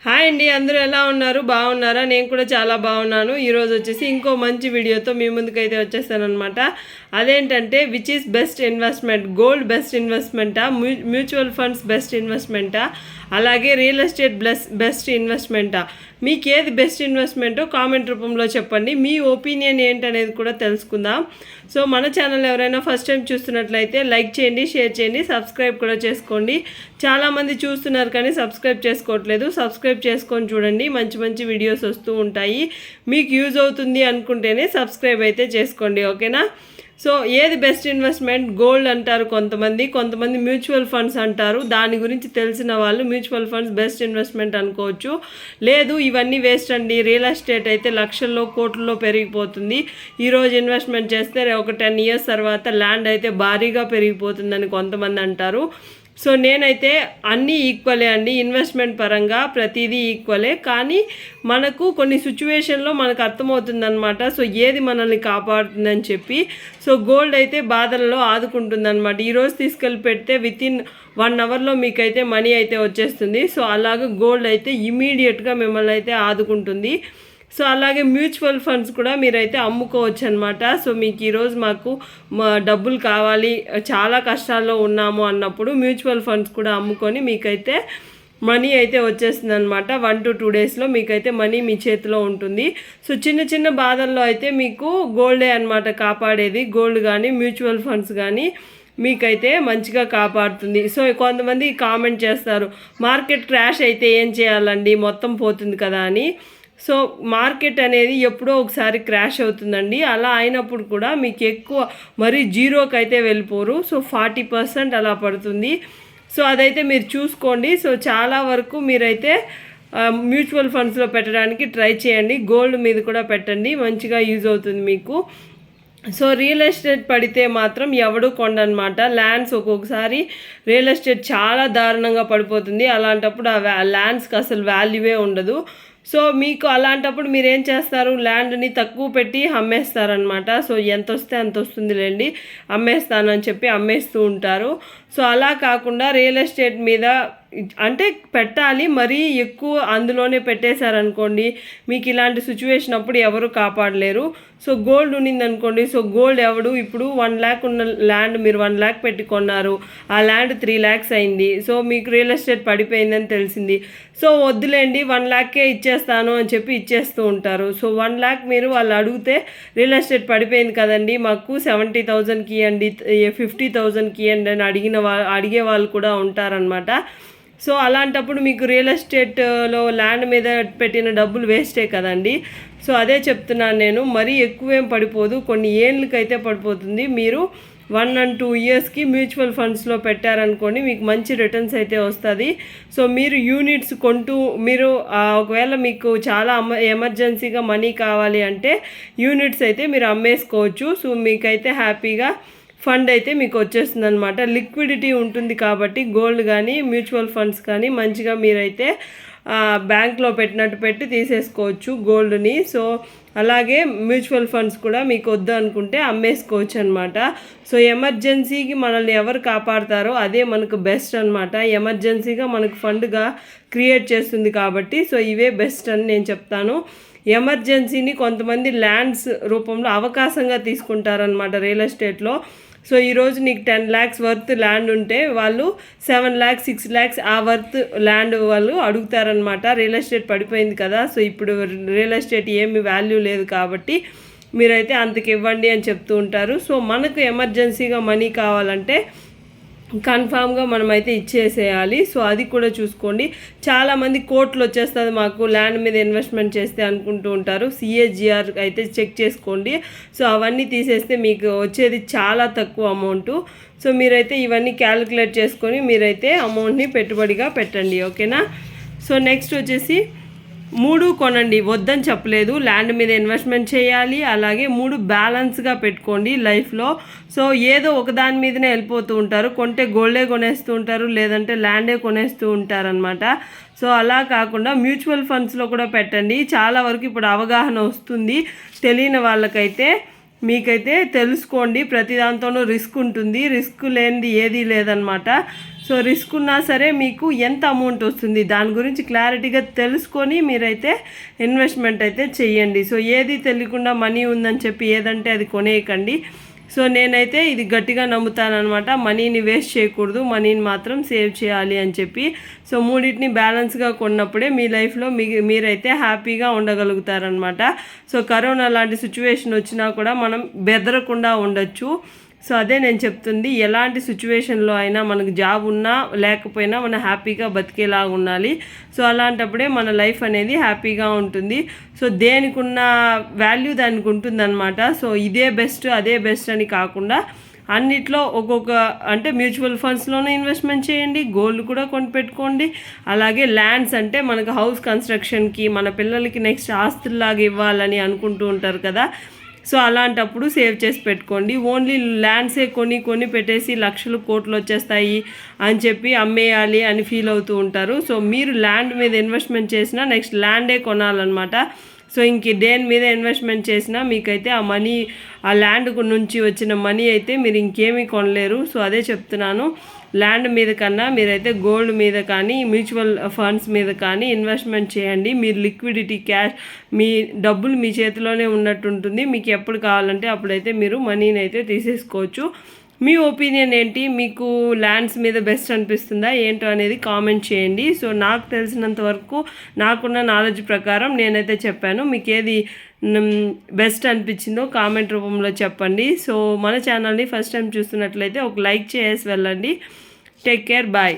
Hi అండి, అందరూ ఎలా ఉన్నారు? బాగున్నారా? నేను కూడా చాలా బాగున్నాను. ఈరోజు వచ్చేసి ఇంకో మంచి వీడియోతో మీ ముందుకైతే వచ్చేస్తానమాట. అదేంటంటే which is best investment, gold best ఇన్వెస్ట్మెంటా, మ్యూచువల్ ఫండ్స్ బెస్ట్ ఇన్వెస్ట్మెంటా, అలాగే రియల్ ఎస్టేట్ బెస్ట్ ఇన్వెస్ట్మెంటా, మీకు ఏది బెస్ట్ ఇన్వెస్ట్మెంటో కామెంట్ రూపంలో చెప్పండి. మీ ఒపీనియన్ ఏంటనేది కూడా తెలుసుకుందాం. సో మన ఛానల్ ఎవరైనా ఫస్ట్ టైం చూస్తున్నట్లయితే లైక్ చేయండి, షేర్ చేయండి, సబ్స్క్రైబ్ కూడా చేసుకోండి. చాలామంది చూస్తున్నారు కానీ సబ్స్క్రైబ్ చేసుకోవట్లేదు. సబ్స్క్రైబ్ చేసుకొని చూడండి, మంచి మంచి వీడియోస్ వస్తూ ఉంటాయి. మీకు యూజ్ అవుతుంది అనుకుంటేనే సబ్స్క్రైబ్ అయితే చేసుకోండి, ఓకేనా? సో ఏది బెస్ట్ ఇన్వెస్ట్మెంట్? గోల్డ్ అంటారు కొంతమంది మ్యూచువల్ ఫండ్స్ అంటారు. దాని గురించి తెలిసిన వాళ్ళు మ్యూచువల్ ఫండ్స్ బెస్ట్ ఇన్వెస్ట్మెంట్ అనుకోవచ్చు. లేదు ఇవన్నీ వేస్ట్ అండి, రియల్ ఎస్టేట్ అయితే లక్షల్లో కోట్లలో పెరిగిపోతుంది, ఈరోజు ఇన్వెస్ట్మెంట్ చేస్తే ఒక 10 years తర్వాత ల్యాండ్ అయితే భారీగా పెరిగిపోతుందని కొంతమంది అంటారు. సో నేనైతే అన్నీ ఈక్వలే అండి, ఇన్వెస్ట్మెంట్ పరంగా ప్రతిదీ ఈక్వలే. కానీ మనకు కొన్ని సిచ్యువేషన్లో మనకు అర్థమవుతుందన్నమాట, సో ఏది మనల్ని కాపాడుతుందని చెప్పి. సో గోల్డ్ అయితే బాధల్లో ఆదుకుంటుందన్నమాట. ఈరోజు తీసుకెళ్ళి పెడితే వితిన్ 1 hourలో మీకైతే మనీ అయితే వచ్చేస్తుంది. సో అలాగే గోల్డ్ అయితే ఇమీడియట్గా మిమ్మల్ని అయితే ఆదుకుంటుంది. సో అలాగే మ్యూచువల్ ఫండ్స్ కూడా మీరైతే అమ్ముకోవచ్చు అనమాట. సో మీకు ఈరోజు మాకు డబ్బులు కావాలి, చాలా కష్టాల్లో ఉన్నాము అన్నప్పుడు మ్యూచువల్ ఫండ్స్ కూడా అమ్ముకొని మీకైతే మనీ అయితే వచ్చేస్తుంది అనమాట. 1 to 2 daysలో మీకైతే మనీ మీ చేతిలో ఉంటుంది. సో చిన్న చిన్న బాధల్లో అయితే మీకు గోల్డే అనమాట కాపాడేది. గోల్డ్ కానీ మ్యూచువల్ ఫండ్స్ కానీ మీకైతే మంచిగా కాపాడుతుంది. సో కొంతమంది కామెంట్ చేస్తారు, మార్కెట్ క్రాష్ అయితే ఏం చేయాలండి, మొత్తం పోతుంది కదా అని. సో మార్కెట్ అనేది ఎప్పుడో ఒకసారి క్రాష్ అవుతుందండి. అలా అయినప్పుడు కూడా మీకు ఎక్కువ మరీ జీరోకి అయితే వెళ్ళిపోరు. సో 40% అలా పడుతుంది. సో అదైతే మీరు చూసుకోండి. సో చాలా వరకు మీరైతే మ్యూచువల్ ఫండ్స్లో పెట్టడానికి ట్రై చేయండి. గోల్డ్ మీద కూడా పెట్టండి, మంచిగా యూజ్ అవుతుంది మీకు. సో రియల్ ఎస్టేట్ పడితే మాత్రం ఎవడు కొండనమాట. ల్యాండ్స్ ఒక్కొక్కసారి రియల్ ఎస్టేట్ చాలా దారుణంగా పడిపోతుంది. అలాంటప్పుడు ఆ ల్యాండ్స్కి అసలు వాల్యూవే ఉండదు. సో మీకు అలాంటప్పుడు మీరు ఏం చేస్తారు, ల్యాండ్ని తక్కువ పెట్టి అమ్మేస్తారనమాట. సో ఎంత వస్తే అంత వస్తుందిలేండి, అమ్మేస్తానని చెప్పి అమ్మేస్తూ ఉంటారు. సో అలా కాకుండా రియల్ ఎస్టేట్ మీద అంటే పెట్టాలి, మరీ ఎక్కువ అందులోనే పెట్టేశారనుకోండి మీకు ఇలాంటి సిచ్యువేషన్ అప్పుడు ఎవరు కాపాడలేరు. సో గోల్డ్ ఉన్నిందనుకోండి, సో గోల్డ్ ఎవడు ఇప్పుడు 1 lakh ఉన్న ల్యాండ్ మీరు 1 lakh పెట్టి కొన్నారు, ఆ ల్యాండ్ 3 lakhs అయింది. సో మీకు రియల్ ఎస్టేట్ పడిపోయిందని తెలిసింది. సో వద్దులేండి 1 lakhకే ఇచ్చేస్తాను అని చెప్పి ఇచ్చేస్తూ ఉంటారు. సో 1 lakh మీరు వాళ్ళు అడిగితే రియల్ ఎస్టేట్ పడిపోయింది కదండి, మాకు 70,000కి ఇవ్వండి, 50,000కి ఇవ్వండి అని అడిగే వాళ్ళు కూడా ఉంటారనమాట. సో అలాంటప్పుడు మీకు రియల్ ఎస్టేట్లో ల్యాండ్ మీద పెట్టిన డబ్బులు వేస్టే కదండి. సో అదే చెప్తున్నాను నేను, మరీ ఎక్కువేం పడిపోదు, కొన్ని ఏళ్ళకైతే పడిపోతుంది. మీరు 1 and 2 yearsకి మ్యూచువల్ ఫండ్స్లో పెట్టారనుకోండి మీకు మంచి రిటర్న్స్ అయితే వస్తుంది. సో మీరు యూనిట్స్ కొంటూ మీరు ఒకవేళ మీకు చాలా ఎమర్జెన్సీగా మనీ కావాలి అంటే యూనిట్స్ అయితే మీరు అమ్మేసుకోవచ్చు. సో మీకైతే హ్యాపీగా ఫండ్ అయితే మీకు వచ్చేస్తుంది అనమాట. లిక్విడిటీ ఉంటుంది కాబట్టి గోల్డ్ కానీ మ్యూచువల్ ఫండ్స్ కానీ మంచిగా మీరైతే బ్యాంక్లో పెట్టినట్టు పెట్టి తీసేసుకోవచ్చు గోల్డ్ని. సో అలాగే మ్యూచువల్ ఫండ్స్ కూడా మీకు వద్దు అనుకుంటే అమ్మేసుకోవచ్చు అనమాట. సో ఎమర్జెన్సీకి మనల్ని ఎవరు కాపాడతారో అదే మనకు బెస్ట్ అనమాట. ఎమర్జెన్సీగా మనకు ఫండ్గా క్రియేట్ చేస్తుంది కాబట్టి సో ఇవే బెస్ట్ అని నేను చెప్తాను. ఎమర్జెన్సీని కొంతమంది ల్యాండ్స్ రూపంలో అవకాశంగా తీసుకుంటారనమాట రియల్ ఎస్టేట్లో. సో ఈరోజు నీకు 10 lakhs వర్త్ ల్యాండ్ ఉంటే వాళ్ళు 7 lakhs 6 lakhs ఆ వర్త్ ల్యాండ్ వాళ్ళు అడుగుతారనమాట. రియల్ ఎస్టేట్ పడిపోయింది కదా, సో ఇప్పుడు రియల్ ఎస్టేట్ ఏమి వాల్యూ లేదు కాబట్టి మీరైతే అంతకి ఇవ్వండి అని చెప్తూ ఉంటారు. సో మనకు ఎమర్జెన్సీగా మనీ కావాలంటే కన్ఫామ్గా మనమైతే ఇచ్చేసేయాలి. సో అది కూడా చూసుకోండి. చాలామంది కోట్లు వచ్చేస్తుంది మాకు ల్యాండ్ మీద ఇన్వెస్ట్మెంట్ చేస్తే అనుకుంటూ ఉంటారు. CAGR అయితే చెక్ చేసుకోండి. సో అవన్నీ తీసేస్తే మీకు వచ్చేది చాలా తక్కువ అమౌంట్. సో మీరైతే ఇవన్నీ క్యాలిక్యులేట్ చేసుకొని మీరైతే అమౌంట్ని పెట్టుబడిగా పెట్టండి, ఓకేనా? సో నెక్స్ట్ వచ్చేసి 3 కొనండి, వద్దని చెప్పలేదు. ల్యాండ్ మీద ఇన్వెస్ట్మెంట్ చేయాలి, అలాగే 3 బ్యాలెన్స్గా పెట్టుకోండి లైఫ్లో. సో ఏదో ఒక దాని మీదనే వెళ్ళిపోతూ ఉంటారు, కొంటే గోల్డే కొనేస్తూ ఉంటారు, లేదంటే ల్యాండే కొనేస్తూ ఉంటారనమాట. సో అలా కాకుండా మ్యూచువల్ ఫండ్స్లో కూడా పెట్టండి. చాలా వరకు ఇప్పుడు అవగాహన వస్తుంది, తెలియని వాళ్ళకైతే మీకైతే తెలుసుకోండి. ప్రతి దాంతోనూ రిస్క్ ఉంటుంది, రిస్క్ లేనిది ఏదీ లేదనమాట. సో రిస్క్ ఉన్నా సరే మీకు ఎంత అమౌంట్ వస్తుంది దాని గురించి క్లారిటీగా తెలుసుకొని మీరైతే ఇన్వెస్ట్మెంట్ అయితే చెయ్యండి. సో ఏది తెలియకుండా మనీ ఉందని చెప్పి ఏదంటే అది కొనేయకండి. సో నేనైతే ఇది గట్టిగా నమ్ముతానమాట, మనీని వేస్ట్ చేయకూడదు, మనీని మాత్రం సేవ్ చేయాలి అని చెప్పి. సో మూడింటిని బ్యాలెన్స్గా కొన్నప్పుడే మీ లైఫ్లో మీరైతే హ్యాపీగా ఉండగలుగుతారనమాట. సో కరోనా లాంటి సిచ్యువేషన్ వచ్చినా కూడా మనం బెదరకుండా ఉండొచ్చు. సో అదే నేను చెప్తుంది, ఎలాంటి సిచ్యువేషన్లో అయినా మనకు జాబ్ ఉన్నా లేకపోయినా మనం హ్యాపీగా బతికేలాగా ఉండాలి. సో అలాంటప్పుడే మన లైఫ్ అనేది హ్యాపీగా ఉంటుంది. సో దేనికి ఉన్న వాల్యూ దానికి ఉంటుందన్నమాట. సో ఇదే బెస్ట్ అదే బెస్ట్ అని కాకుండా అన్నిట్లో ఒక్కొక్క అంటే మ్యూచువల్ ఫండ్స్లోనే ఇన్వెస్ట్మెంట్ చేయండి, గోల్డ్ కూడా కొనిపెట్టుకోండి. అలాగే ల్యాండ్స్ అంటే మనకు హౌస్ కన్స్ట్రక్షన్కి మన పిల్లలకి నెక్స్ట్ ఆస్తుల్లాగా ఇవ్వాలని అనుకుంటూ ఉంటారు కదా. సో అలాంటప్పుడు సేవ్ చేసి పెట్టుకోండి. ఓన్లీ ల్యాండ్సే కొని పెట్టేసి లక్షలు కోట్లు వచ్చేస్తాయి అని చెప్పి అమ్మేయాలి అని ఫీల్ అవుతూ ఉంటారు. సో మీరు ల్యాండ్ మీద ఇన్వెస్ట్మెంట్ చేసినా నెక్స్ట్ ల్యాండే కొనాలన్నమాట. సో ఇంక దేని మీద ఇన్వెస్ట్మెంట్ చేసినా మీకైతే ఆ మనీ, ఆ ల్యాండ్ నుంచి వచ్చిన మనీ అయితే మీరు ఇంకేమీ కొనలేరు. సో అదే చెప్తున్నాను, ల్యాండ్ మీద కన్నా మీరైతే గోల్డ్ మీద కానీ మ్యూచువల్ ఫండ్స్ మీద కానీ ఇన్వెస్ట్మెంట్ చేయండి. మీరు లిక్విడిటీ క్యాష్ మీ డబ్బులు మీ చేతిలోనే ఉన్నట్టు ఉంటుంది. మీకు ఎప్పుడు కావాలంటే అప్పుడైతే మీరు మనీని అయితే తీసేసుకోవచ్చు. మీ ఒపీనియన్ ఏంటి? మీకు ల్యాండ్స్ మీద బెస్ట్ అనిపిస్తుందా ఏంటో అనేది కామెంట్ చేయండి. సో నాకు తెలిసినంత వరకు నాకున్న నాలెడ్జ్ ప్రకారం నేనైతే చెప్పాను. మీకు ఏది బెస్ట్ అనిపించిందో కామెంట్ రూపంలో చెప్పండి. సో మన ఛానల్ని ఫస్ట్ టైం చూస్తున్నట్లయితే ఒక లైక్ చేసి వెళ్ళండి. Take care, bye.